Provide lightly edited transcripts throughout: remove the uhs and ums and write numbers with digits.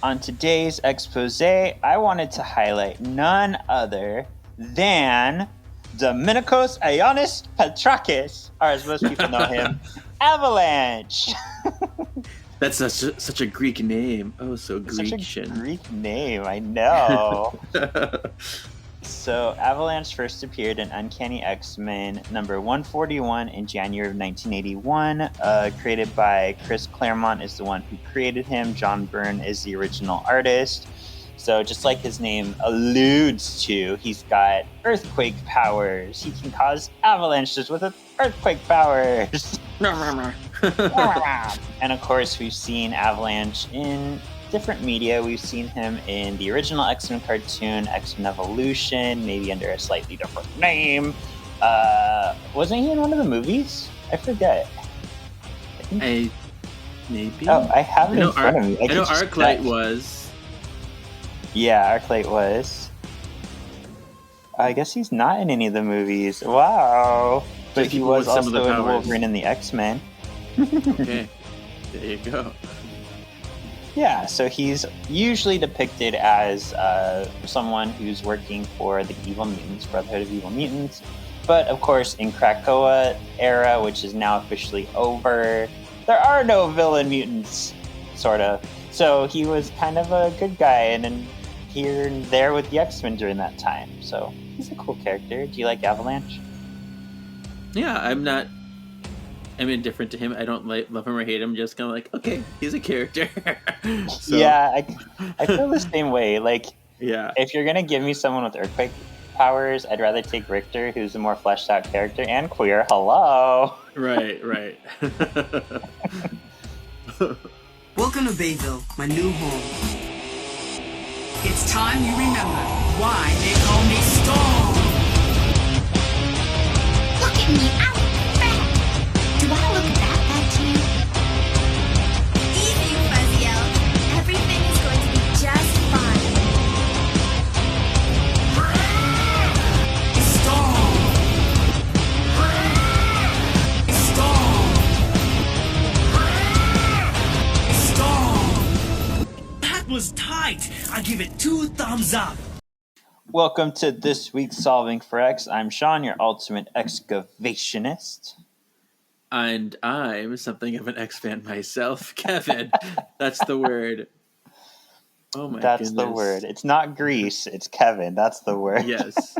On today's expose, I wanted to highlight none other than Dominikos Ioannis Petrakis, or as most people know him, Avalanche. That's such a Greek name. Oh, so Grecian. Such a Greek name, I know. So, Avalanche first appeared in Uncanny X-Men number 141 in January of 1981. Created by Chris Claremont is the one who created him. John Byrne is the original artist. So, just like his name alludes to, he's got earthquake powers. He can cause avalanches with earthquake powers. And of course, we've seen Avalanche in different media. We've seen him in the original X-Men cartoon, X-Men Evolution, maybe under a slightly different name. Wasn't he in one of the movies? I forget. Maybe. Oh, I have it in front of me. I know Arclight was. Yeah, Arclight was. I guess he's not in any of the movies. Wow. But he was also in Wolverine and the X-Men. Okay. There you go. Yeah, so he's usually depicted as someone who's working for the Evil Mutants, Brotherhood of Evil Mutants. But, of course, in Krakoa era, which is now officially over, there are no villain mutants, sort of. So he was kind of a good guy and here and there with the X-Men during that time. So he's a cool character. Do you like Avalanche? Yeah, I'm indifferent to him. I don't love him or hate him. Just kind of like, okay, he's a character. So. Yeah, I feel the same way. Like, yeah, if you're gonna give me someone with earthquake powers, I'd rather take Richter, who's a more fleshed out character and queer. Hello. Right. Welcome to Bayville, my new home. It's time you remember why they call me Storm. Look at me, I'm fat. Do I look that bad to you? Easy, Fuzzy Elf. Everything is going to be just fine. Storm! That was tight. I give it 2 thumbs up. Welcome to this week's Solving for X. I'm Shawn, your ultimate excavationist. And I'm something of an X-fan myself, Kevin. That's the word. Oh my That's goodness. the word. It's not Greece, it's Kevin. That's the word. Yes.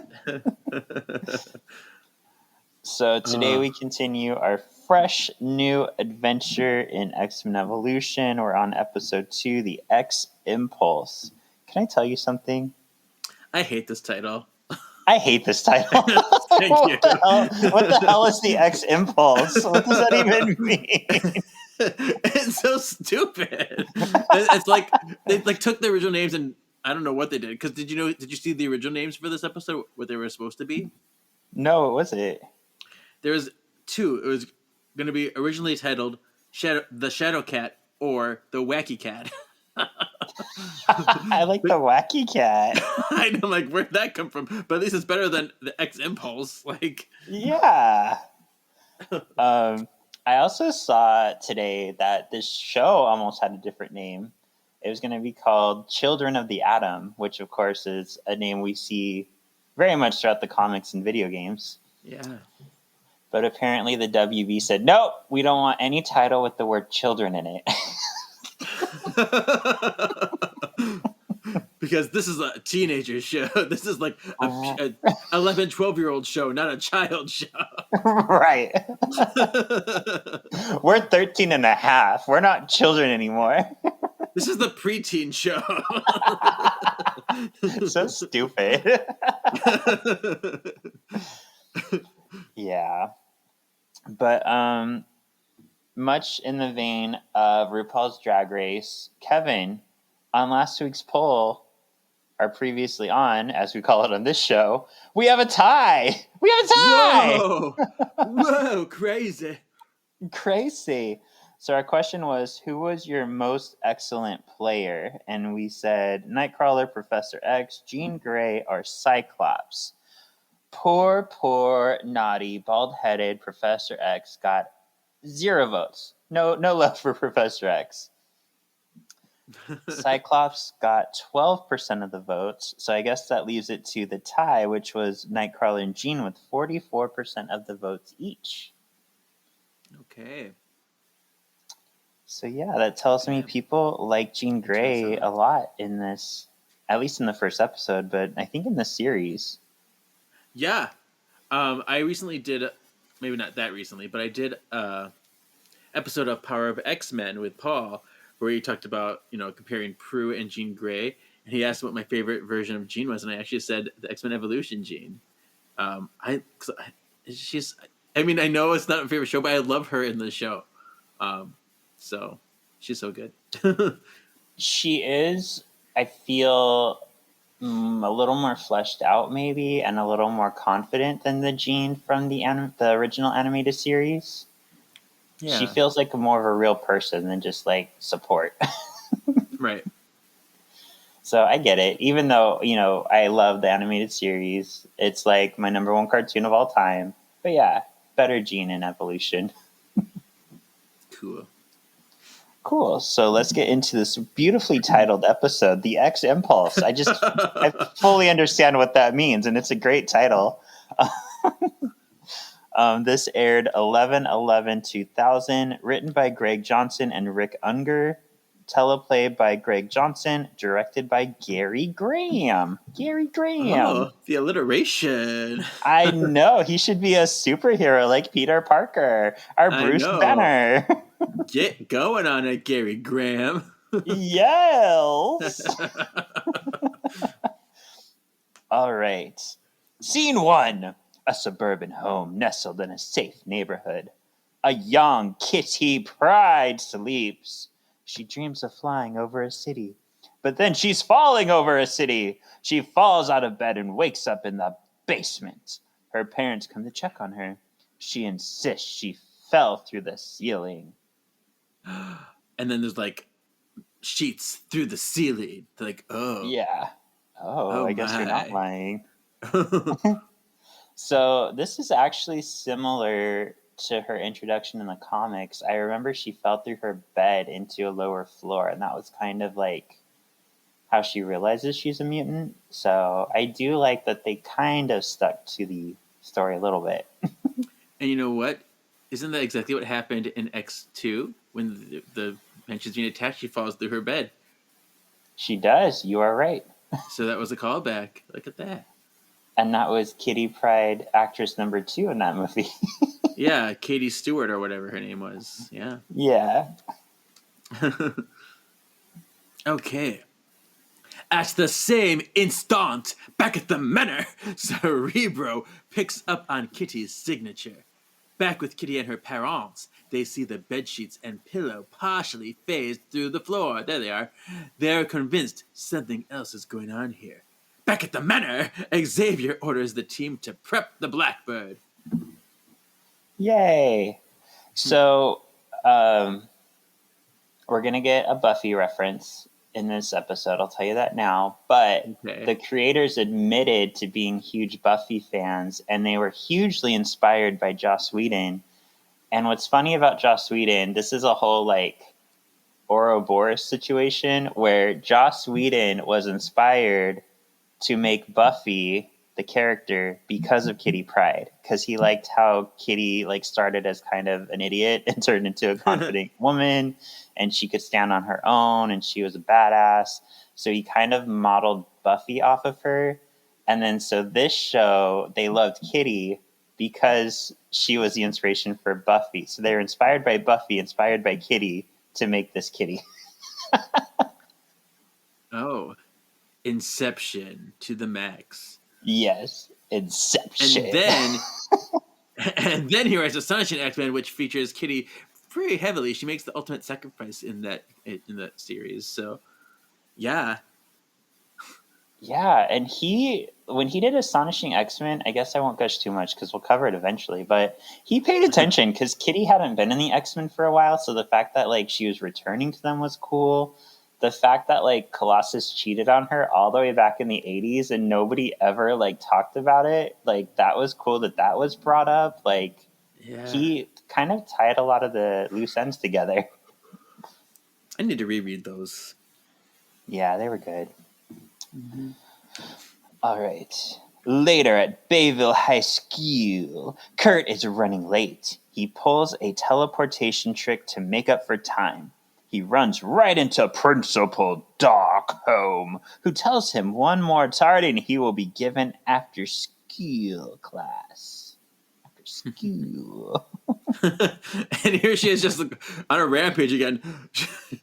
So today we continue our fresh new adventure in X-Men Evolution. We're on episode 2, the X Impulse. Can I tell you something? I hate this title. I hate this title. Thank you. What the hell is the X Impulse? What does that even mean? It's so stupid. It's like they took the original names and I don't know what they did. Because did you see the original names for this episode? What they were supposed to be? No, what was it? There was 2. It was going to be originally titled the Shadow Cat or the Wacky Cat. I like the Wacky Cat. I know, like, where'd that come from? But at least it's better than the X Impulse. Like, yeah. I also saw today that this show almost had a different name. It was going to be called Children of the Atom, which, of course, is a name we see very much throughout the comics and video games. yeah. But apparently the WB said, nope, we don't want any title with the word children in it. Because this is a teenager show. This is like a 11, 12-year-old show, not a child show. Right. We're 13 and a half. We're not children anymore. This is the preteen show. So stupid. Yeah. But much in the vein of RuPaul's Drag Race, Kevin, on last week's poll, or previously on, as we call it on this show, we have a tie. We have a tie. Whoa, crazy. Crazy. So our question was, who was your most excellent player? And we said Nightcrawler, Professor X, Jean Grey, or Cyclops. Poor, naughty, bald-headed Professor X got 0 votes. No love for Professor X. Cyclops got 12% of the votes, so I guess that leaves it to the tie, which was Nightcrawler and Jean with 44% of the votes each. Okay. So yeah, that tells me people like Jean Grey a lot in this, at least in the first episode, but I think in the series. Yeah. I recently did, maybe not that recently, but I did episode of Power of X-Men with Paul, where he talked about, comparing Prue and Jean Grey, and he asked what my favorite version of Jean was, and I actually said the X-Men Evolution Jean. She's, I mean, I know it's not my favorite show, but I love her in the show. So she's so good. She is, I feel, a little more fleshed out maybe, and a little more confident than the Jean from the original animated series. Yeah. She feels like more of a real person than just like support. Right. So I get it. Even though, I love the animated series, it's like my number one cartoon of all time. But yeah, better Jean in Evolution. Cool. So let's get into this beautifully titled episode, The X Impulse. I fully understand what that means, and it's a great title. This aired 11/11/2000, written by Greg Johnson and Rick Unger, teleplay by Greg Johnson, directed by Gary Graham. Gary Graham. Oh, the alliteration. I know. He should be a superhero like Peter Parker, our Bruce Banner. Get going on it, Gary Graham. Yes. All right. Scene 1. A suburban home nestled in a safe neighborhood. A young Kitty Pryde sleeps. She dreams of flying over a city. But then she's falling over a city. She falls out of bed and wakes up in the basement. Her parents come to check on her. She insists she fell through the ceiling. And then there's like sheets through the ceiling. They're like, oh. Yeah. Oh, I guess you're not lying. lying. So this is actually similar to her introduction in the comics. I remember she fell through her bed into a lower floor, and that was kind of like how she realizes she's a mutant. So I do like that they kind of stuck to the story a little bit. And you know what? Isn't that exactly what happened in X2? When the mention's being attacked, she falls through her bed. She does. You are right. So that was a callback. Look at that. And that was Kitty Pryde, actress number 2 in that movie. Yeah, Katie Stewart or whatever her name was. Yeah. Yeah. Okay. At the same instant, back at the manor, Cerebro picks up on Kitty's signature. Back with Kitty and her parents, they see the bedsheets and pillow partially phased through the floor. There they are. They're convinced something else is going on here. Back at the manor, Xavier orders the team to prep the Blackbird. Yay. So, we're going to get a Buffy reference in this episode. I'll tell you that now. But the creators admitted to being huge Buffy fans, and they were hugely inspired by Joss Whedon. And what's funny about Joss Whedon, this is a whole like Ouroboros situation where Joss Whedon was inspired to make Buffy the character because of Kitty Pryde, because he liked how Kitty like started as kind of an idiot and turned into a confident woman, and she could stand on her own, and she was a badass. So he kind of modeled Buffy off of her. And then so this show, they loved Kitty because she was the inspiration for Buffy. So they were inspired by Buffy, inspired by Kitty to make this Kitty. Oh, Inception to the max. Yes, Inception. And then he writes Astonishing X-Men, which features Kitty pretty heavily. She makes the ultimate sacrifice in that series. So, yeah. Yeah, and when he did Astonishing X-Men, I guess I won't gush too much because we'll cover it eventually, but he paid attention because Kitty hadn't been in the X-Men for a while, so the fact that like she was returning to them was cool. The fact that like Colossus cheated on her all the way back in the 80s and nobody ever like talked about it, like that was cool that was brought up. Like he kind of tied a lot of the loose ends together. I need to reread those. Yeah, they were good. Mm-hmm. All right. Later at Bayville High School, Kurt is running late. He pulls a teleportation trick to make up for time. He runs right into Principal Doc Home, who tells him one more tardy he will be given after school class. After school. And here she is just like, on a rampage again.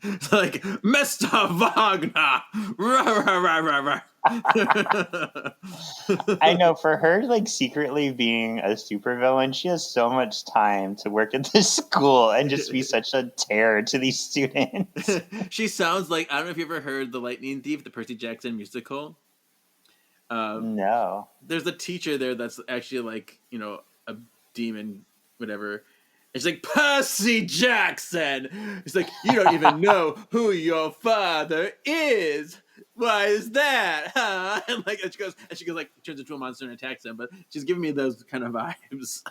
It's like, Mr. Wagner! Rah, rah, rah, rah, rah. I know, for her, like, secretly being a supervillain, she has so much time to work at this school and just be such a terror to these students. She sounds like, I don't know if you ever heard The Lightning Thief, the Percy Jackson musical. No. There's a teacher there that's actually like, a demon, whatever. It's like, Percy Jackson! It's like, you don't even know who your father is! Why is that? Huh? And she goes like, turns into a monster and attacks him, but she's giving me those kind of vibes.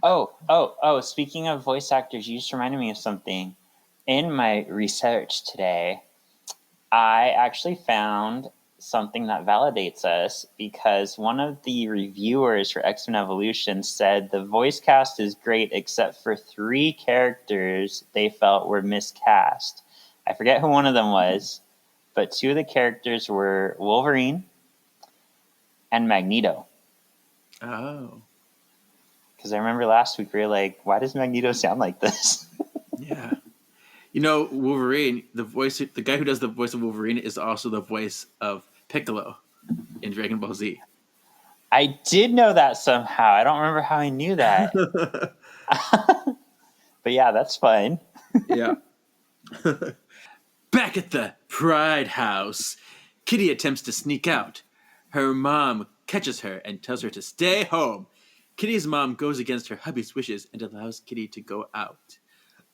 Oh, speaking of voice actors, you just reminded me of something. In my research today, I actually found something that validates us, because one of the reviewers for X-Men Evolution said the voice cast is great except for 3 characters they felt were miscast. I forget who one of them was, but 2 of the characters were Wolverine and Magneto. Oh. Because I remember last week we were like, why does Magneto sound like this? Yeah. Wolverine, the guy who does the voice of Wolverine is also the voice of Piccolo in Dragon Ball Z. I did know that somehow. I don't remember how I knew that. But yeah, that's fun. Yeah. Back at the Pride House, Kitty attempts to sneak out. Her mom catches her and tells her to stay home. Kitty's mom goes against her hubby's wishes and allows Kitty to go out.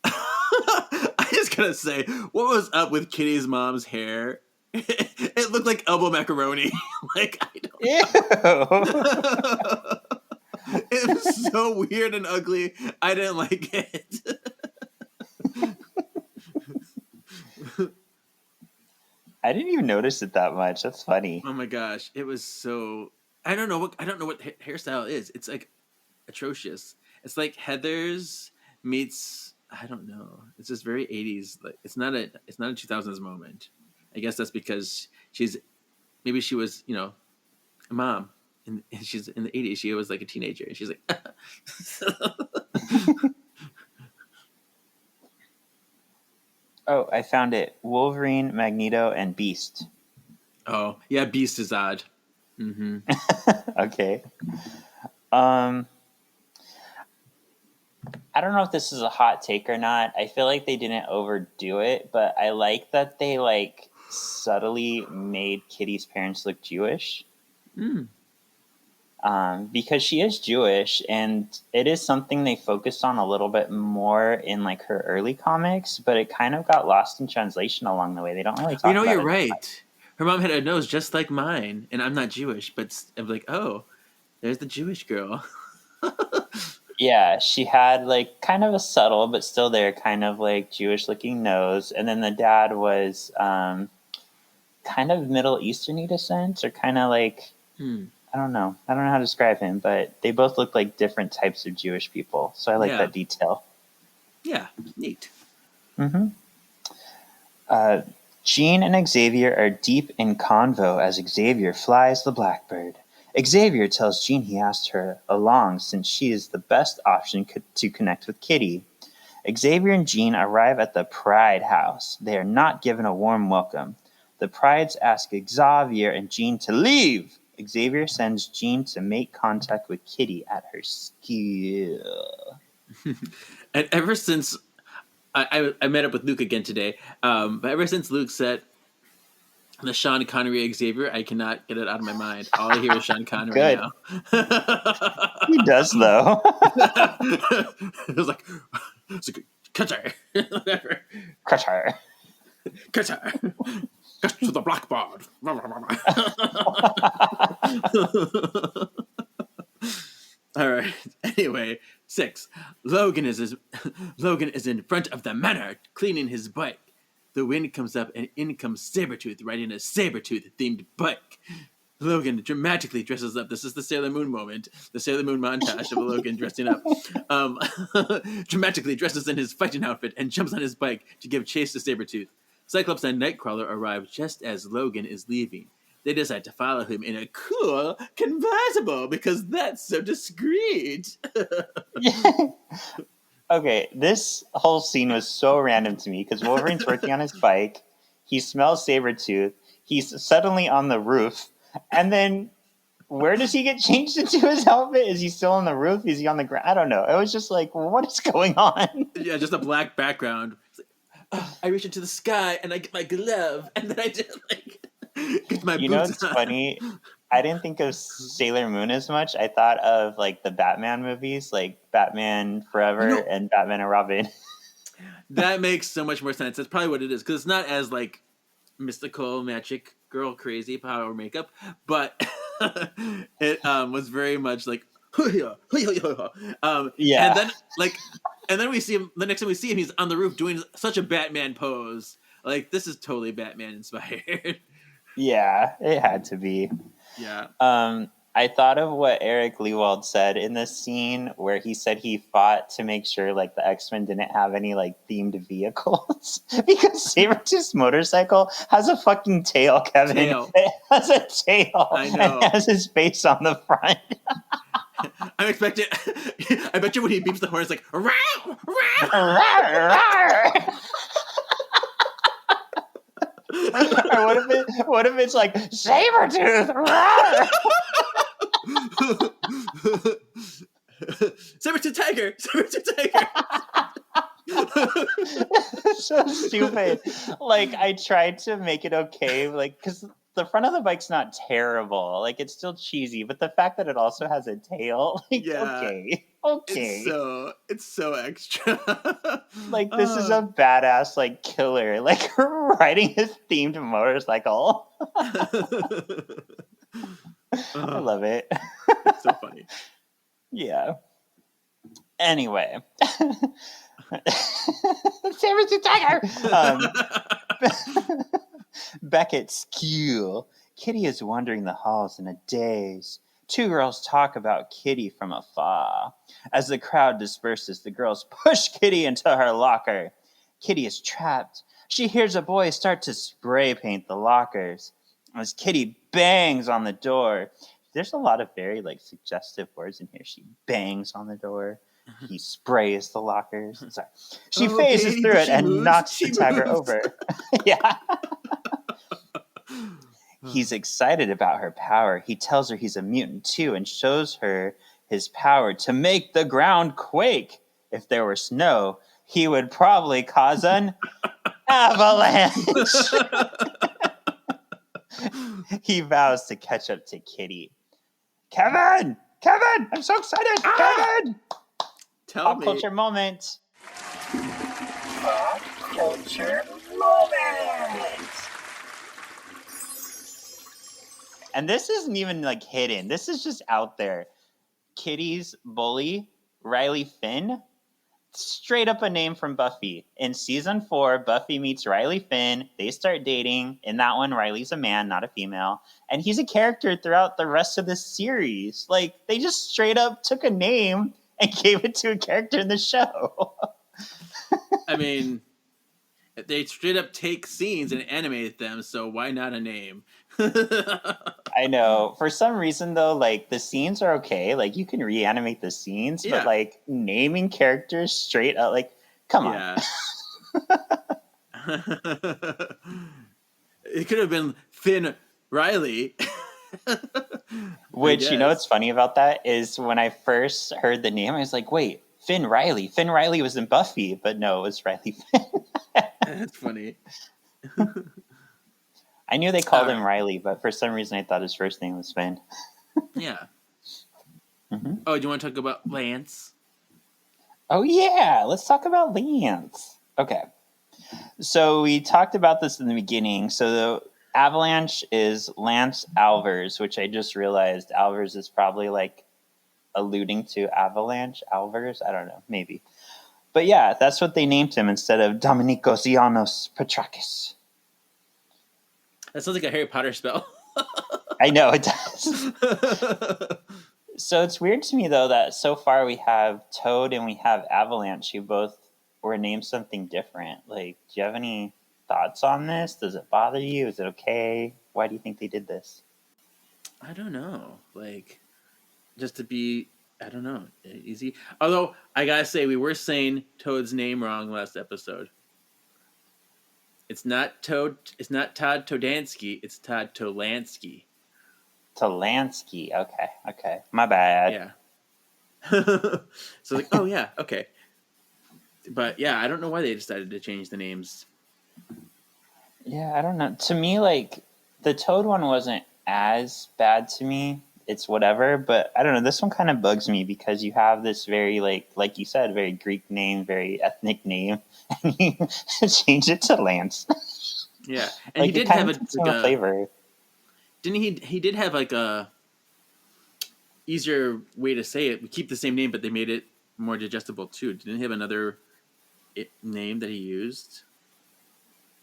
I just gotta say, what was up with Kitty's mom's hair? It looked like elbow macaroni. Like, I don't. Ew. It was so weird and ugly. I didn't like it. I didn't even notice it that much. That's funny. Oh my gosh, it was so. I don't know what hairstyle is. It's like atrocious. It's like Heather's meets. I don't know. It's just very 80s. Like it's not a 2000s moment. I guess that's because maybe she was a mom and she's in the 80s. She was like a teenager and she's like. Oh, I found it. Wolverine, Magneto, and Beast. Oh yeah, Beast is odd. Mm-hmm. Okay. I don't know if this is a hot take or not. I feel like they didn't overdo it, but I like that they like subtly made Kitty's parents look Jewish. Mm. Because she is Jewish, and it is something they focused on a little bit more in like her early comics, but it kind of got lost in translation along the way. They don't really talk about You're it. right. Her mom had a nose just like mine, and I'm not Jewish, but I'm like, oh, there's the Jewish girl. Yeah, she had like kind of a subtle, but still there, kind of like Jewish looking nose. And then the dad was kind of Middle Easterny descent, or kind of like, I don't know how to describe him, but they both look like different types of Jewish people. So I like that detail. Yeah, neat. Mm-hmm. Jean and Xavier are deep in convo as Xavier flies the Blackbird. Xavier tells Jean he asked her along since she is the best option to connect with Kitty. Xavier and Jean arrive at the Pride House. They are not given a warm welcome. The Prides ask Xavier and Jean to leave. Xavier sends Jean to make contact with Kitty at her school. And ever since I met up with Luke again today, but ever since Luke said the Sean Connery Xavier, I cannot get it out of my mind. All I hear is Sean Connery Good. now. He does, though. It was like Cutter. Whatever. Crusher. Cutter. Get to the blackboard. All right. Anyway, 6. Logan is in front of the manor cleaning his bike. the wind comes up and in comes Sabretooth riding a Sabretooth-themed bike. Logan dramatically dresses up. This is the Sailor Moon moment. The Sailor Moon montage of Logan dressing up. Dramatically dresses in his fighting outfit and jumps on his bike to give chase to Sabretooth. Cyclops and Nightcrawler arrive just as Logan is leaving. They decide to follow him in a cool convertible because that's so discreet. Okay, this whole scene was so random to me because Wolverine's working on his bike. He smells Sabretooth. He's suddenly on the roof. And then where does he get changed into his outfit? Is he still on the roof? Is he on the ground? I don't know. It was just like, what is going on? Yeah, just a black background. I reach into the sky and I get my glove and then I just get my boots on. You know what's funny? I didn't think of Sailor Moon as much. I thought of like the Batman movies, like Batman Forever and Batman and Robin. That makes so much more sense. That's probably what it is because it's not as like mystical, magic, girl crazy power makeup, but it was very much like yeah. And then we see him. The next time we see him, he's on the roof doing such a Batman pose. Like this is totally Batman inspired. Yeah, it had to be. Yeah. I thought of what Eric Lewald said in this scene where he said he fought to make sure like the X-Men didn't have any like themed vehicles because Sabretooth's motorcycle has a fucking tail, Kevin. It has a tail. I know. And it has his face on the front. I'm expecting. I bet you when he beeps the horn, it's like rawr, rawr. Or what if it's like Sabretooth? Saber-tooth tiger! Saber-tooth tiger! So stupid. Like, I tried to make it okay, like, because the front of the bike's not terrible. Like, it's still cheesy, but the fact that it also has a tail, like, Yeah. okay. It's so extra. Like, this is a badass, like, killer, like, riding his themed motorcycle. I love it. It's so funny. Yeah. Anyway. Saber-tooth tiger! Beckett's school. Kitty is wandering the halls in a daze. Two girls talk about Kitty from afar. As the crowd disperses, the girls push Kitty into her locker. Kitty is trapped. She hears a boy start to spray paint the lockers. As Kitty bangs on the door, there's a lot of very like suggestive words in here. She bangs on the door. He sprays the lockers. Sorry. She phases through it and knocks the tagger over. Yeah. He's excited about her power. He tells her he's a mutant too and shows her his power to make the ground quake. If there were snow, he would probably cause an avalanche. He vows to catch up to Kitty. Kevin! I'm so excited! Kevin! Pop culture moment. Pop culture moment. And this isn't even like hidden. This is just out there. Kitty's bully, Riley Finn, straight up a name from Buffy. In season 4, Buffy meets Riley Finn. They start dating. In that one, Riley's a man, not a female. And he's a character throughout the rest of the series. Like, they just straight up took a name and gave it to a character in the show. I mean, they straight up take scenes and animate them, so why not a name? I know. For some reason, though, like, the scenes are okay. Like, you can reanimate the scenes, but, like, naming characters straight up, like, come on. It could have been Finn Riley. Which, you know what's funny about that is when I first heard the name, I was like, wait, Finn Riley. Finn Riley was in Buffy, but no, it was Riley Finn. That's funny. I knew they called him Riley, but for some reason I thought his first name was Finn. Yeah. Mm-hmm. Oh, do you want to talk about Lance? Oh, yeah. Let's talk about Lance. Okay. So we talked about this in the beginning. So the Avalanche is Lance Alvers, which I just realized Alvers is probably like alluding to Avalanche. Alvers? I don't know. Maybe. But yeah, that's what they named him instead of Dominikos Ioannos Petrakis. That sounds like a Harry Potter spell. I know it does. So it's weird to me though that so far we have Toad and we have Avalanche, who both were named something different. Like, do you have any thoughts on this? Does it bother you? Is it okay? Why do you think they did this? I don't know. Like, just to be, I don't know, easy. Although, I gotta say, we were saying Toad's name wrong last episode. It's not Toad, it's not Todd Todansky, it's Todd Tolansky. Tolansky. Okay. My bad. Yeah. So, like, oh, yeah, okay. But, yeah, I don't know why they decided to change the names. Yeah, I don't know. To me, like, the Toad one wasn't as bad to me. It's whatever, but I don't know. This one kind of bugs me because you have this very, like you said, very Greek name, very ethnic name, and you change it to Lance. Yeah, and Like, he did it kind have of takes on a flavor. Didn't he? He did have like a easier way to say it. We keep the same name, but they made it more digestible too. Didn't he have another name that he used?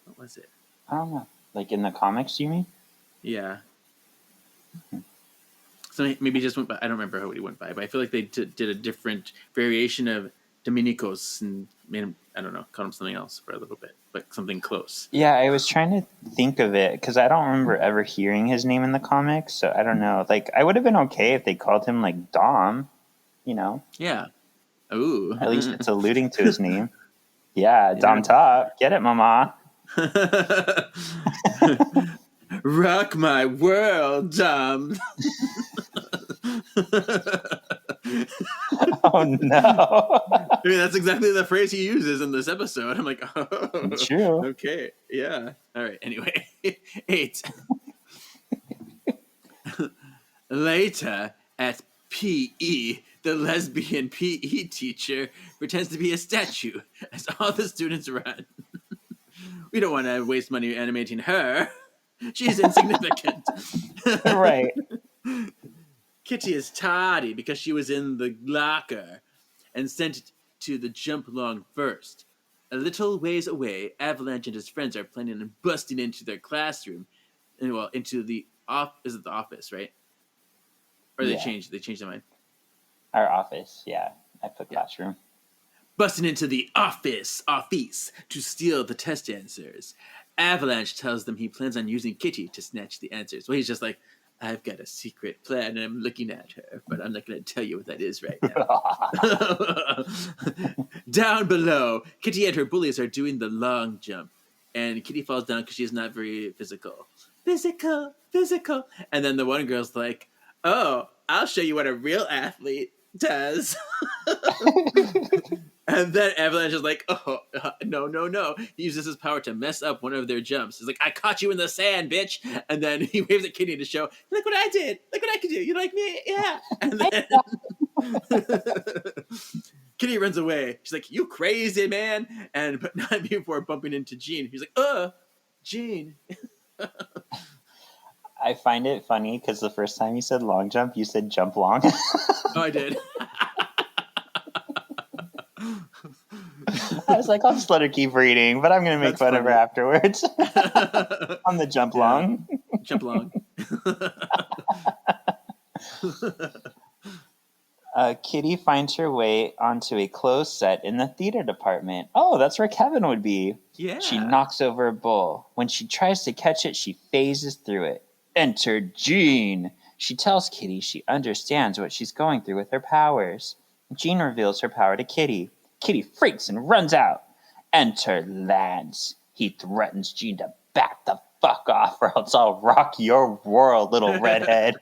What was it? I don't know. Like in the comics, you mean? Yeah. So maybe he just went by. I don't remember what he went by, but I feel like they did a different variation of Dominikos and made him, I don't know, called him something else for a little bit, but something close. Yeah, I was trying to think of it because I don't remember ever hearing his name in the comics, so I don't know. Like, I would have been okay if they called him like Dom, you know? Yeah. Ooh. At least it's alluding to his name. Yeah, Dom Top. Get it, mama. Rock my world, Dom. Oh no. I mean, that's exactly the phrase he uses in this episode. I'm like, oh, True. okay, yeah. All right, anyway. 8. Later, at PE, the lesbian PE teacher pretends to be a statue as all the students run. We don't want to waste money animating her. She's insignificant. Right. Kitty is tardy because she was in the locker and sent to the jump along first. A little ways away, Avalanche and his friends are planning on busting into their classroom, and well, into the is it the office, right? Or they changed their mind. Our office, yeah. I put classroom. Busting into the office to steal the test answers. Avalanche tells them he plans on using Kitty to snatch the answers. Well, he's just like, I've got a secret plan and I'm looking at her, but I'm not going to tell you what that is right now. Down below, Kitty and her bullies are doing the long jump, and Kitty falls down because she's not very physical. Physical. And then the one girl's like, oh, I'll show you what a real athlete does. And then Avalanche is like, oh, no. He uses his power to mess up one of their jumps. He's like, I caught you in the sand, bitch. And then he waves at Kitty to show, look what I did. Look what I can do. You like me? Yeah. And then Kitty runs away. She's like, you crazy, man. But not before bumping into Jean. He's like, Jean. I find it funny because the first time you said long jump, you said jump long. Oh, I did. I was like, I'll just let her keep reading, but I'm going to make fun of her afterwards. On the jump long. Jump long. Kitty finds her way onto a closed set in the theater department. Oh, that's where Kevin would be. Yeah. She knocks over a bull. When she tries to catch it, she phases through it. Enter Jean. She tells Kitty she understands what she's going through with her powers. Jean reveals her power to Kitty. Kitty freaks and runs out. Enter Lance. He threatens Jean to back the fuck off or else I'll rock your world, little redhead.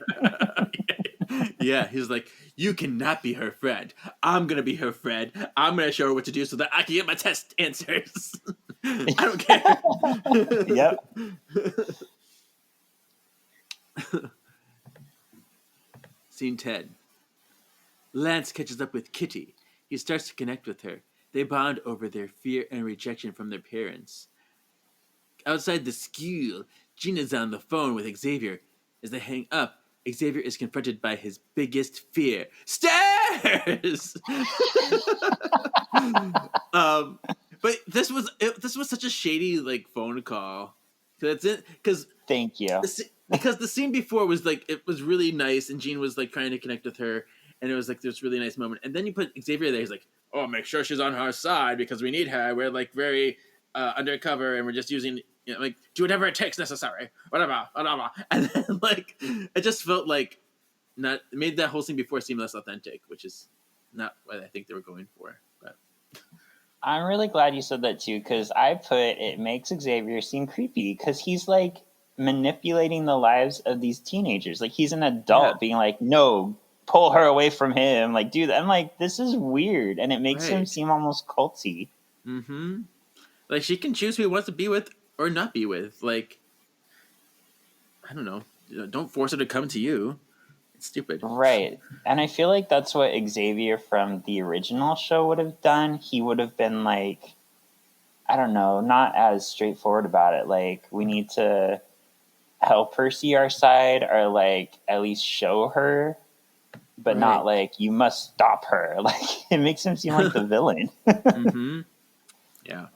Yeah, he's like, you cannot be her friend. I'm going to be her friend. I'm going to show her what to do so that I can get my test answers. I don't care. Yep. Scene 10. Lance catches up with Kitty. He starts to connect with her. They bond over their fear and rejection from their parents. Outside the school, Gina's on the phone with Xavier. As they hang up, Xavier is confronted by his biggest fear. Stay cares? But this was such a shady like phone call. Because Thank you. because the scene before was like it was really nice, and Jean was like trying to connect with her, and it was like this really nice moment. And then you put Xavier there. He's like, "Oh, make sure she's on our side because we need her. We're like very undercover, and we're just using like do whatever it takes necessary, whatever." And then like it just felt like not it made that whole scene before seem less authentic, which is not what I think they were going for. But I'm really glad you said that too, because I put it makes Xavier seem creepy because he's like manipulating the lives of these teenagers. Like he's an adult being like, no, pull her away from him. Like, dude, I'm like, this is weird. And it makes him right. seem almost culty. Mm-hmm. Like she can choose who he wants to be with or not be with. Like I don't know. Don't force her to come to you. It's stupid. Right. And I feel like that's what Xavier from the original show would have done. He would have been like, I don't know, not as straightforward about it. Like, we need to help her see our side or like at least show her, but not like you must stop her. Like it makes him seem like the villain. Mm-hmm. Yeah.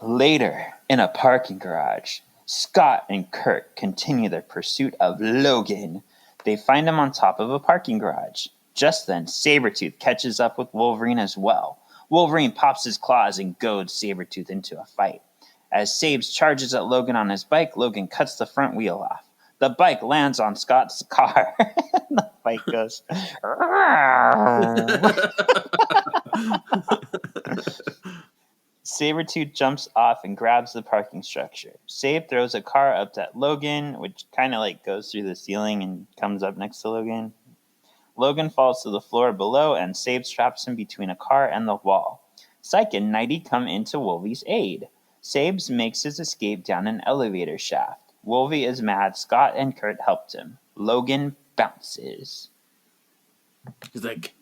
Later, in a parking garage, Scott and Kurt continue their pursuit of Logan. They find him on top of a parking garage. Just then, Sabretooth catches up with Wolverine as well. Wolverine pops his claws and goads Sabretooth into a fight. As Sabes charges at Logan on his bike, Logan cuts the front wheel off. The bike lands on Scott's car. The bike goes. Sabretooth jumps off and grabs the parking structure. Sabe throws a car up at Logan, which kind of like goes through the ceiling and comes up next to Logan. Logan falls to the floor below, and Sabe traps him between a car and the wall. Psyche and Nighty come into Wolvie's aid. Sabes makes his escape down an elevator shaft. Wolvie is mad Scott and Kurt helped him. Logan bounces. He's like,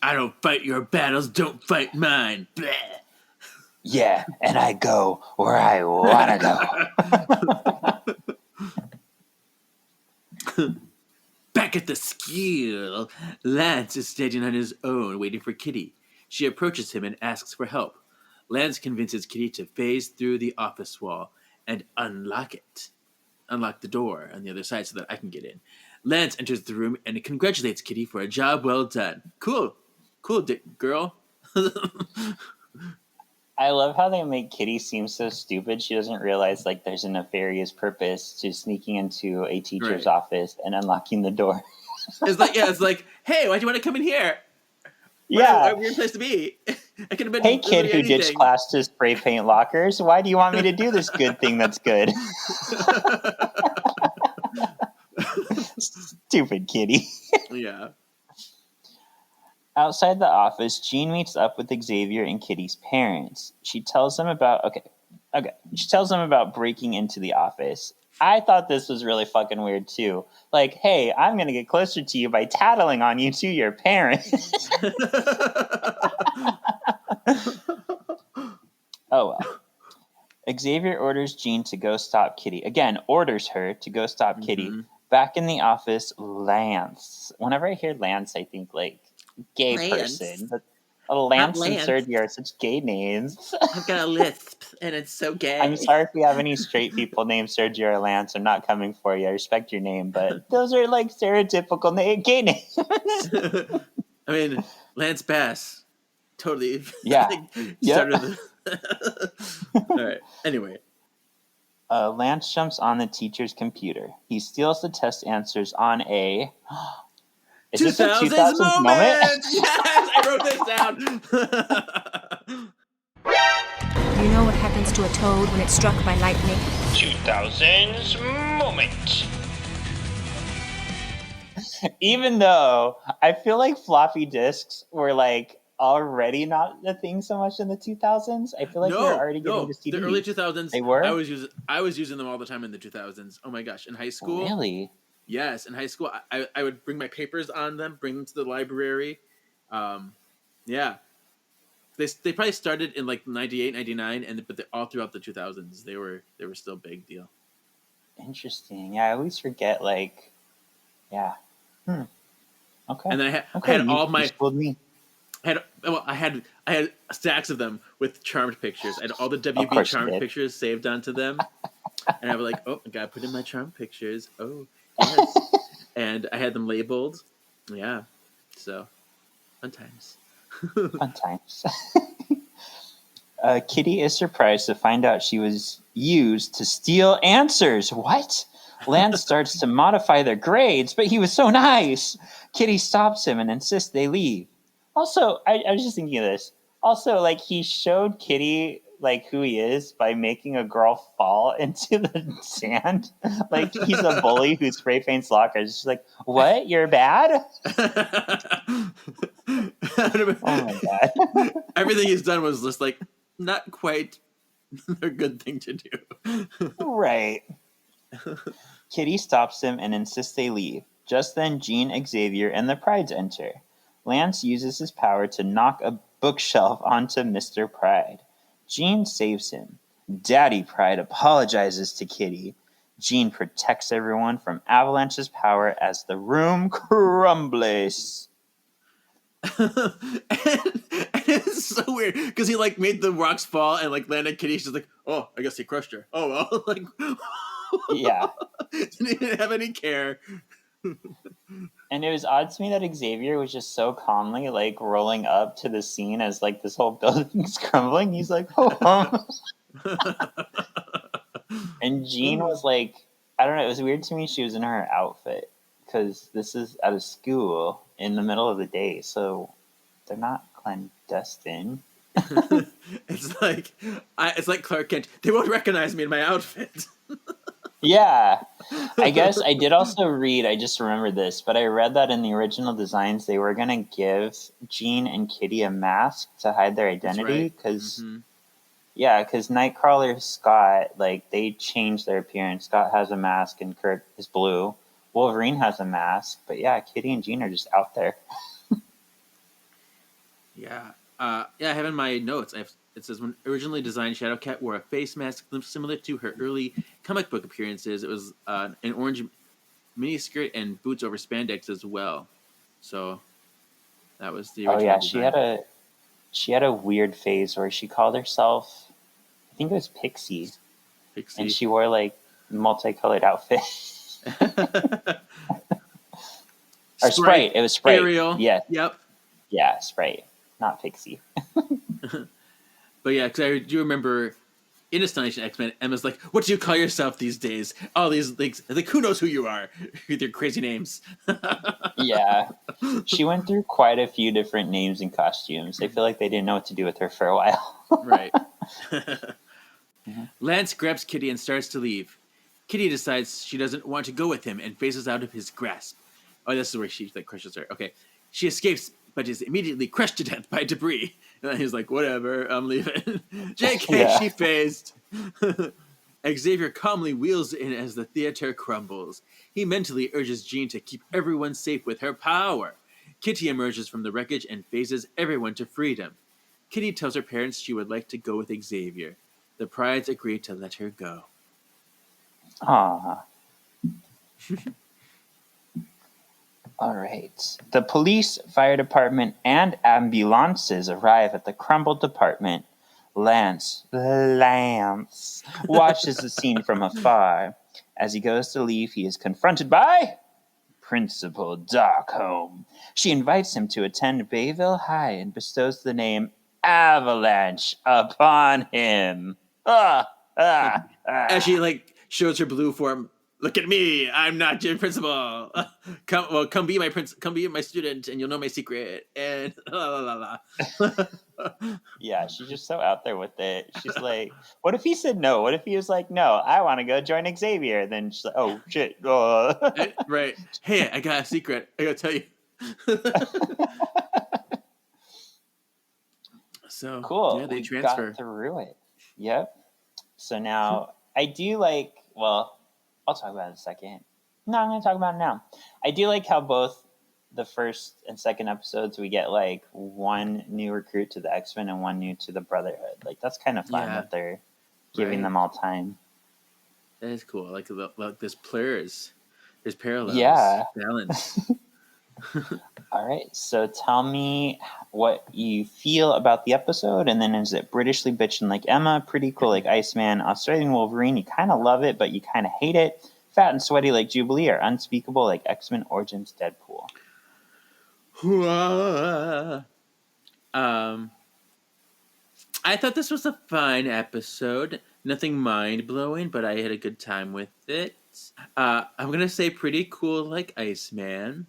I don't fight your battles, don't fight mine. Bleh. Yeah, and I go where I want to go. Back at the school, Lance is standing on his own, waiting for Kitty. She approaches him and asks for help. Lance convinces Kitty to phase through the office wall and unlock it. Unlock the door on the other side so that I can get in. Lance enters the room and congratulates Kitty for a job well done. Cool, girl. I love how they make Kitty seem so stupid. She doesn't realize like there's a nefarious purpose to sneaking into a teacher's office and unlocking the door. It's like, hey, why'd you want to come in here? What a weird place to be. I could have been. Hey, kid who ditched class to spray paint lockers. Why do you want me to do this good thing that's good? Stupid kitty. Yeah. Outside the office, Jean meets up with Xavier and Kitty's parents. She tells them about She tells them about breaking into the office. I thought this was really fucking weird too. Like, hey, I'm gonna get closer to you by tattling on you to your parents. Oh well. Xavier orders Jean to go stop Kitty. Again, orders her to go stop Kitty. Back in the office, Lance. Whenever I hear Lance, I think like gay person. But Lance and Sergio are such gay names. I've got a lisp, and it's so gay. I'm sorry if we have any straight people named Sergio or Lance. I'm not coming for you. I respect your name, but those are like stereotypical gay names. I mean, Lance Bass. Totally. Yeah. All right. Anyway. Lance jumps on the teacher's computer. He steals the test answers on a... Is this a 2000s moment? Yes, I wrote this down. Do you know what happens to a toad when it's struck by lightning? 2000s moment. Even though I feel like floppy disks were like already not the thing so much in the 2000s. I feel like we were already getting to CDs. The early 2000s. They were? I was using them all the time in the 2000s. Oh my gosh. In high school. Really? Yes, in high school, I would bring my papers on them, bring them to the library. Yeah. They probably started in like 98, 99, but all throughout the 2000s, they were still a big deal. Interesting. Yeah, I always forget, like, yeah. Okay. And then I Okay, had all you my schooled me. I had stacks of them with Charmed pictures. I had all the Of WB course you Charmed did. pictures saved onto them, and I was like, "Oh, I gotta put in my Charmed pictures." Oh, yes, and I had them labeled. Yeah, so fun times. Fun times. Kitty is surprised to find out she was used to steal answers. What? Lance starts to modify their grades, but he was so nice. Kitty stops him and insists they leave. Also, I was just thinking of this. Also, like, he showed Kitty like who he is by making a girl fall into the sand. Like, he's a bully who spray paints lockers. She's like, "What? You're bad?" Oh my god. Everything he's done was just like not quite a good thing to do. Right. Kitty stops him and insists they leave. Just then, Jean, Xavier, and the Prydes enter. Lance uses his power to knock a bookshelf onto Mr. Pryde. Jean saves him. Daddy Pryde apologizes to Kitty. Jean protects everyone from Avalanche's power as the room crumbles. and it's so weird because he like made the rocks fall and like landed Kitty. She's like, "Oh, I guess he crushed her." Oh well, like Yeah. didn't even have any care. And it was odd to me that Xavier was just so calmly like rolling up to the scene as like this whole building's crumbling. He's like, "Oh." And Jean was like, I don't know, it was weird to me she was in her outfit because this is at a school in the middle of the day, so they're not clandestine. it's like Clark Kent. They won't recognize me in my outfit. Yeah. I guess I did also read, I just remembered this, but I read that in the original designs they were going to give Jean and Kitty a mask to hide their identity because yeah, because Nightcrawler Scott, like, they changed their appearance. Scott has a mask and Kurt is blue. Wolverine has a mask, but yeah, Kitty and Jean are just out there. Yeah. I have in my notes. It says when originally designed, Shadowcat wore a face mask similar to her early comic book appearances. It was an orange miniskirt and boots over spandex as well. So that was the original. Oh yeah, design. she had a weird phase where she called herself, I think it was Pixie, and she wore like multicolored outfits. Or Sprite. It was Sprite. Ariel. Yeah. Yep. Yeah, Sprite, not Pixie. But yeah, because I do remember in Astonishing X-Men, Emma's like, "What do you call yourself these days? All these like who knows who you are with your crazy names." Yeah, she went through quite a few different names and costumes. I feel like they didn't know what to do with her for a while. Right. Lance grabs Kitty and starts to leave. Kitty decides she doesn't want to go with him and phases out of his grasp. Oh, this is where she like crushes her. Okay, she escapes, but is immediately crushed to death by debris. And then he's like, "Whatever, I'm leaving." JK, Yeah. she phased. Xavier calmly wheels in as the theater crumbles. He mentally urges Jean to keep everyone safe with her power. Kitty emerges from the wreckage and phases everyone to freedom. Kitty tells her parents she would like to go with Xavier. The Prydes agree to let her go. Ah. All right. The police, fire department, and ambulances arrive at the crumbled department. Lance watches the scene from afar. As he goes to leave, he is confronted by Principal Darkholme. She invites him to attend Bayville High and bestows the name Avalanche upon him. As she like shows her blue form, "Look at me, I'm not your principal. Come be my come be my student, and you'll know my secret." And la la la la. Yeah, she's just so out there with it. She's like, what if he said no? What if he was like, no, I want to go join Xavier? Then she's like, oh, shit. Right. Hey, I got a secret. I gotta tell you. So Cool. yeah, they We transfer. got through it. Yep. So now, I do like, well, I'll talk about it in a second. No, I'm going to talk about it now. I do like how both the first and second episodes, we get like one new recruit to the X-Men and one new to the Brotherhood. Like, that's kind of fun that they're giving them all time. That is cool. Like there's pairs, there's parallels. Yeah. Balance. All right, so tell me what you feel about the episode, and then is it Britishly bitchin' like Emma, pretty cool like Iceman, Australian Wolverine, you kind of love it, but you kind of hate it, fat and sweaty like Jubilee, or unspeakable like X-Men Origins Deadpool? um, I thought this was a fine episode. Nothing mind blowing, but I had a good time with it. I'm gonna say pretty cool like Iceman.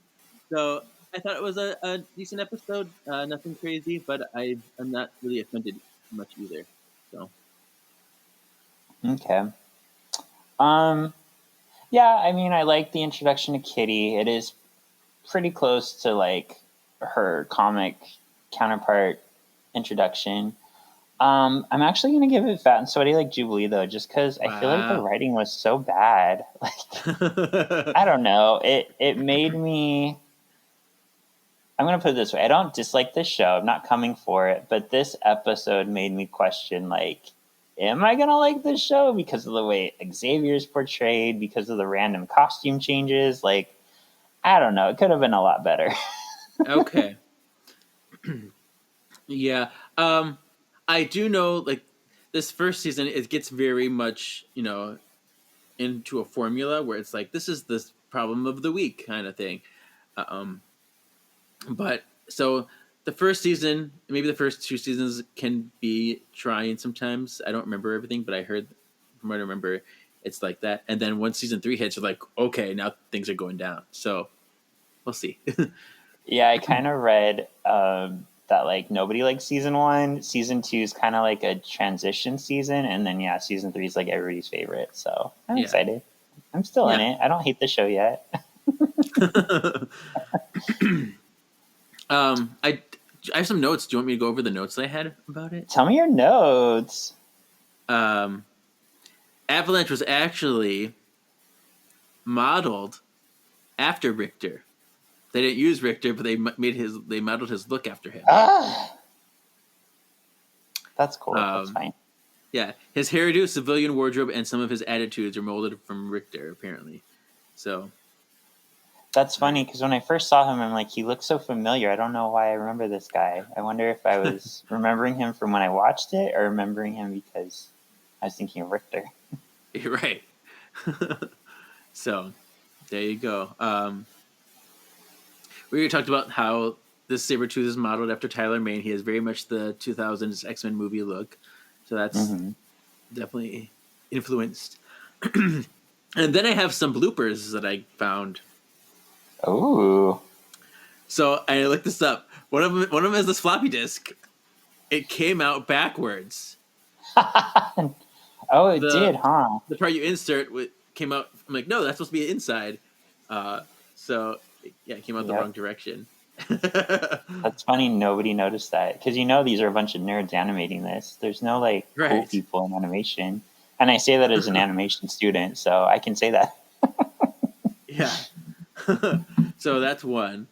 So I thought it was a decent episode. Nothing crazy, but I'm not really offended much either. So Okay. Um, yeah, I mean, I like the introduction to Kitty. It is pretty close to like her comic counterpart introduction. I'm actually gonna give it fat and sweaty like Jubilee though, just because I feel like the wow. writing was so bad. Like I don't know, it made me. I'm gonna put it this way: I don't dislike this show. I'm not coming for it, but this episode made me question like, am I gonna like this show because of the way Xavier's portrayed, because of the random costume changes? Like, I don't know. It could have been a lot better. Okay. Yeah. I do know like this first season it gets very much, into a formula where it's like this is this problem of the week kind of thing. Um but so the first season, maybe the first two seasons can be trying sometimes. I don't remember everything, but I heard from what I remember it's like that. And then once season 3 hits, you're like, okay, now things are going down. So we'll see. Yeah, I kind of read that like nobody likes season one. Season two is kind of like a transition season, and then yeah, season three is like everybody's favorite. So I'm Yeah. excited. I'm still in Yeah. it. I don't hate the show yet. I have some notes. Do you want me to go over the notes I had about it? Tell me your notes. Um, Avalanche was actually modeled after Richter. They didn't use Richter, but they modeled his look after him. Ah, that's cool. That's fine. Yeah, his hairdo, civilian wardrobe, and some of his attitudes are molded from Richter, apparently. So That's funny because when I first saw him, I'm like, he looks so familiar. I don't know why I remember this guy. I wonder if I was remembering him from when I watched it or remembering him because I was thinking of Richter. you're right. So there you go. We already talked about how this Sabretooth is modeled after Tyler Mane. He has very much the 2000s X-Men movie look. So that's definitely influenced. And then I have some bloopers that I found. Ooh. So I looked this up. One of them is this floppy disk. It came out backwards. Oh, it did, huh? The part you insert came out. I'm like, no, that's supposed to be inside. So it came out the wrong direction. That's funny. Nobody noticed that because these are a bunch of nerds animating this. There's no like cool people in animation, and I say that as an animation student, so I can say that. Yeah. So that's one.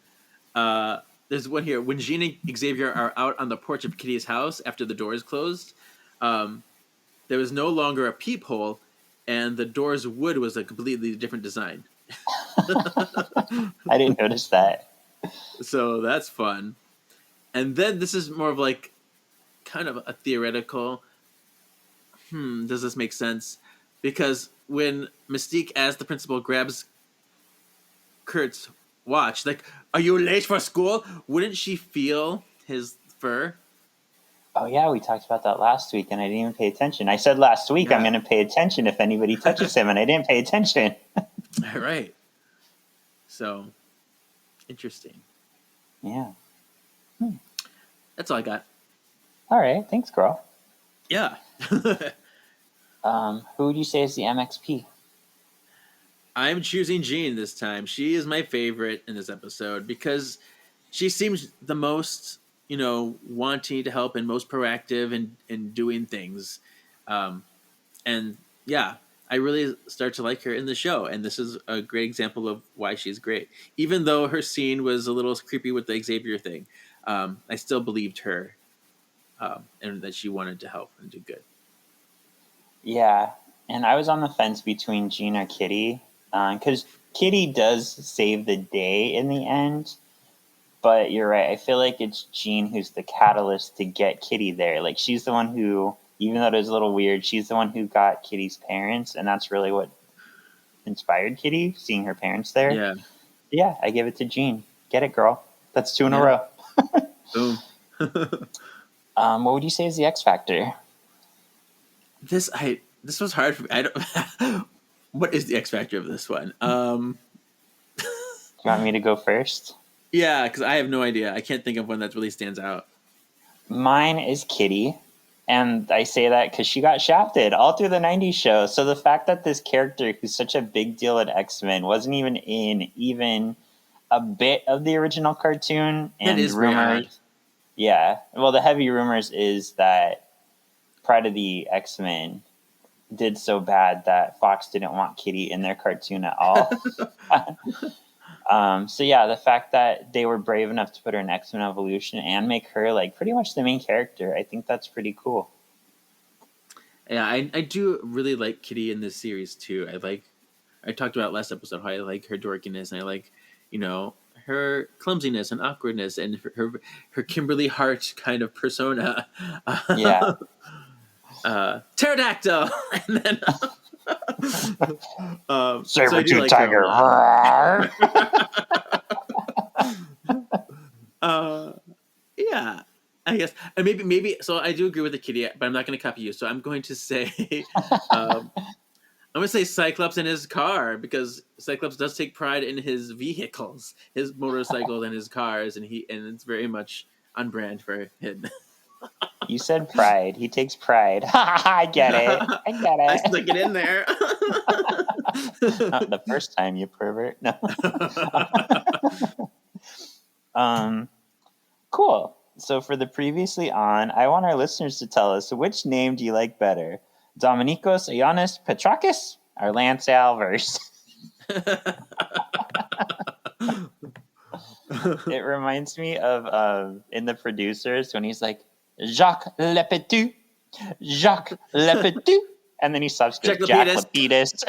There's one here. When Jean and Xavier are out on the porch of Kitty's house after the door is closed, there was no longer a peephole, and the door's wood was a completely different design. I didn't notice that. So that's fun. And then this is more of like kind of a theoretical. Does this make sense? Because when Mystique, as the principal, grabs Kurt's watch, like, are you late for school? Wouldn't she feel his fur? Oh yeah, we talked about that last week, and I didn't even pay attention. I said last week I'm going to pay attention if anybody touches him, and I didn't pay attention. All right. So, interesting. Yeah. That's all I got. All right. Thanks, girl. Yeah. Who would you say is the MXP? I'm choosing Jean this time. She is my favorite in this episode because she seems the most, wanting to help and most proactive in doing things. And yeah, I really start to like her in the show. And this is a great example of why she's great. Even though her scene was a little creepy with the Xavier thing, I still believed her and that she wanted to help and do good. Yeah. And I was on the fence between Jean or Kitty because Kitty does save the day in the end. But you're right. I feel like it's Jean who's the catalyst to get Kitty there. Like, she's the one who, even though it was a little weird, she's the one who got Kitty's parents, and that's really what inspired Kitty, seeing her parents there. Yeah. Yeah, I give it to Jean. Get it, girl. That's 2 in a row. Boom. What would you say is the X Factor? This was hard for me. I don't. What is the X factor of this one? Do you want me to go first? Yeah, because I have no idea. I can't think of one that really stands out. Mine is Kitty, and I say that because she got shafted all through the 90s show. So the fact that this character, who's such a big deal at X-Men, wasn't even a bit of the original cartoon, and That is rumors. Yeah, well, the heavy rumors is that Pride of the X-Men did so bad that Fox didn't want Kitty in their cartoon at all. So yeah, the fact that they were brave enough to put her in X-Men Evolution and make her like pretty much the main character, I think that's pretty cool. Yeah, I do really like Kitty in this series too. I talked about last episode how I like her dorkiness, and I like, her clumsiness and awkwardness, and her Kimberly Hart kind of persona. Yeah. Pterodactyl, and then Saber-tooth tiger. Yeah, I guess, and maybe. So I do agree with the Kitty, but I'm not going to copy you. So I'm going to say, I'm going to say Cyclops in his car, because Cyclops does take pride in his vehicles, his motorcycles, and his cars, and it's very much on brand for him. You said pride. He takes pride. I get it. I stuck it in there. Not the first time, you pervert. No. Cool. So for the previously on, I want our listeners to tell us, which name do you like better? Dominikos Ioannis Petrakis or Lance Alvers? It reminds me of in The Producers when he's like, Jacques Lepetu, and then he stops to Jack Lapidus.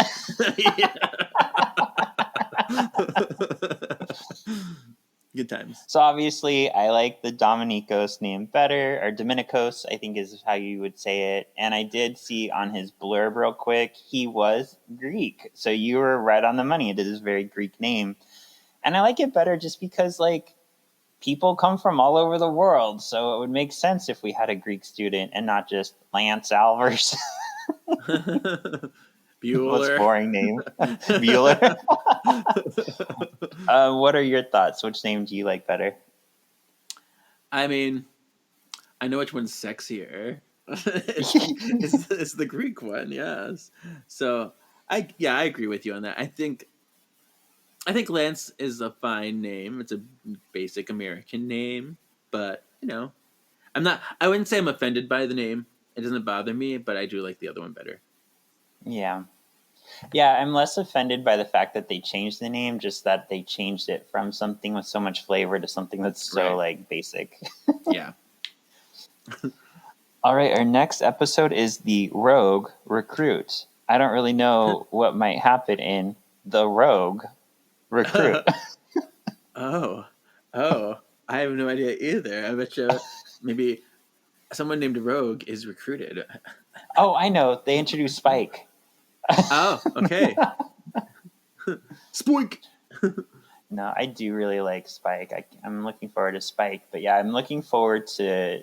Good times. So obviously, I like the Dominikos name better, or Dominikos, I think is how you would say it. And I did see on his blurb real quick, he was Greek. So you were right on the money. It is a very Greek name. And I like it better just because, like, people come from all over the world. So it would make sense if we had a Greek student and not just Lance Alvers. Bueller. What's boring name? Bueller. What are your thoughts? Which name do you like better? I mean, I know which one's sexier. it's the Greek one, yes. So I agree with you on that. I think Lance is a fine name. It's a basic American name, but I wouldn't say I'm offended by the name. It doesn't bother me, but I do like the other one better. Yeah. Yeah, I'm less offended by the fact that they changed the name, just that they changed it from something with so much flavor to something that's so, like, basic. Yeah. All right, our next episode is the Rogue Recruit. I don't really know what might happen in the Rogue Recruit. Oh, I have no idea either. I bet you maybe someone named Rogue is recruited. Oh, I know. They introduced Spike. Oh, okay. Spoink. No, I do really like Spike. I'm looking forward to Spike. But yeah, I'm looking forward to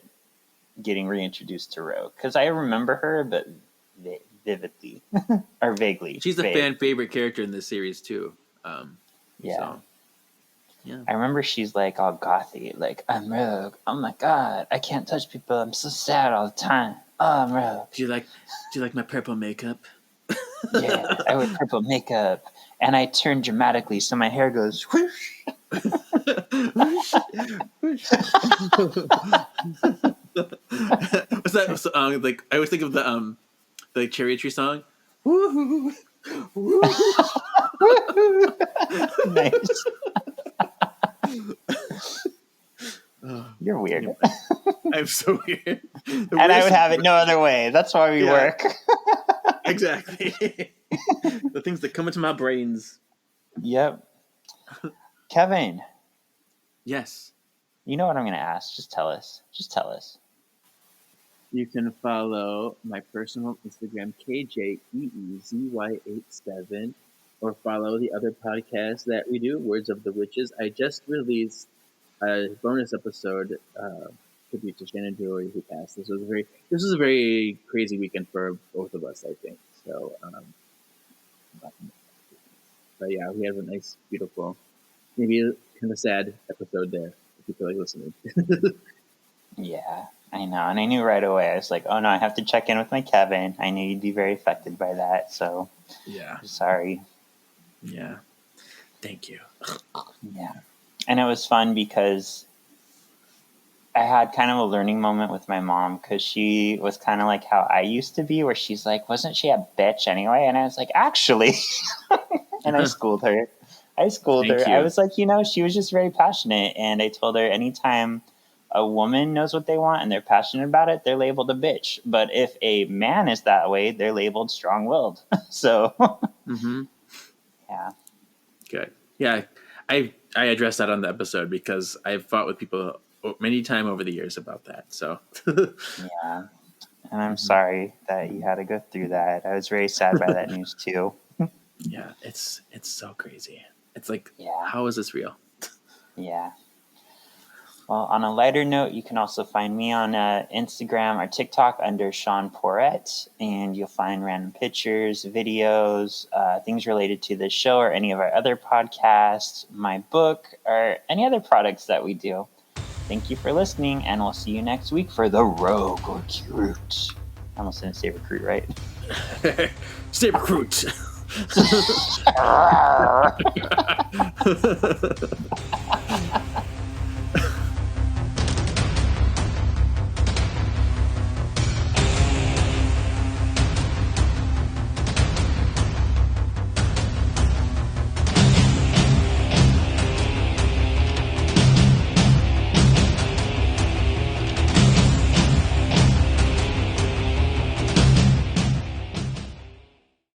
getting reintroduced to Rogue. Because I remember her, but vividly. Or vaguely. She's a fan favorite character in this series, too. Yeah. So, yeah. I remember she's like all gothy. Like, I'm Rogue. Oh my God. I can't touch people. I'm so sad all the time. Oh, I'm Rogue. Do you like my purple makeup? Yeah, I wear purple makeup, and I turn dramatically so my hair goes whoosh. What's that song? Like, I always think of the Cherry Tree song. Woo-hoo. Nice. You're weird. I'm so weird. And I would have it no other way. That's why we work. Exactly. The things that come into my brains. Yep. Kevin. Yes. You know what I'm going to ask. Just tell us. Just tell us. You can follow my personal Instagram, KJEEZY87, or follow the other podcast that we do, Words of the Witches. I just released a bonus episode tribute to Shannon Jewelry, who passed. This was a very crazy weekend for both of us, I think. So, but yeah, we have a nice, beautiful, maybe kind of sad episode there if you feel like listening. Yeah, I know. And I knew right away. I was like, oh no, I have to check in with my Kevin. I knew you'd be very affected by that. So, Yeah. sorry. Yeah. Thank you. Yeah. And it was fun because I had kind of a learning moment with my mom because she was kind of like how I used to be, where she's like, wasn't she a bitch anyway? And I was like, actually. And I schooled her. Thank I you. was like, she was just very passionate. And I told her anytime a woman knows what they want and they're passionate about it, they're labeled a bitch. But if a man is that way, they're labeled strong-willed. So, yeah. Good. Yeah, I addressed that on the episode because I've fought with people many times over the years about that. So Yeah. And I'm sorry that you had to go through that. I was very sad by that news too. yeah, it's so crazy. It's like, Yeah. how is this real? Yeah. Well, on a lighter note, you can also find me on Instagram or TikTok under Shawn Porrett, and you'll find random pictures, videos, things related to this show or any of our other podcasts, my book, or any other products that we do. Thank you for listening, and we'll see you next week for the Rogue Recruit. I almost didn't say recruit, right? Stay recruit.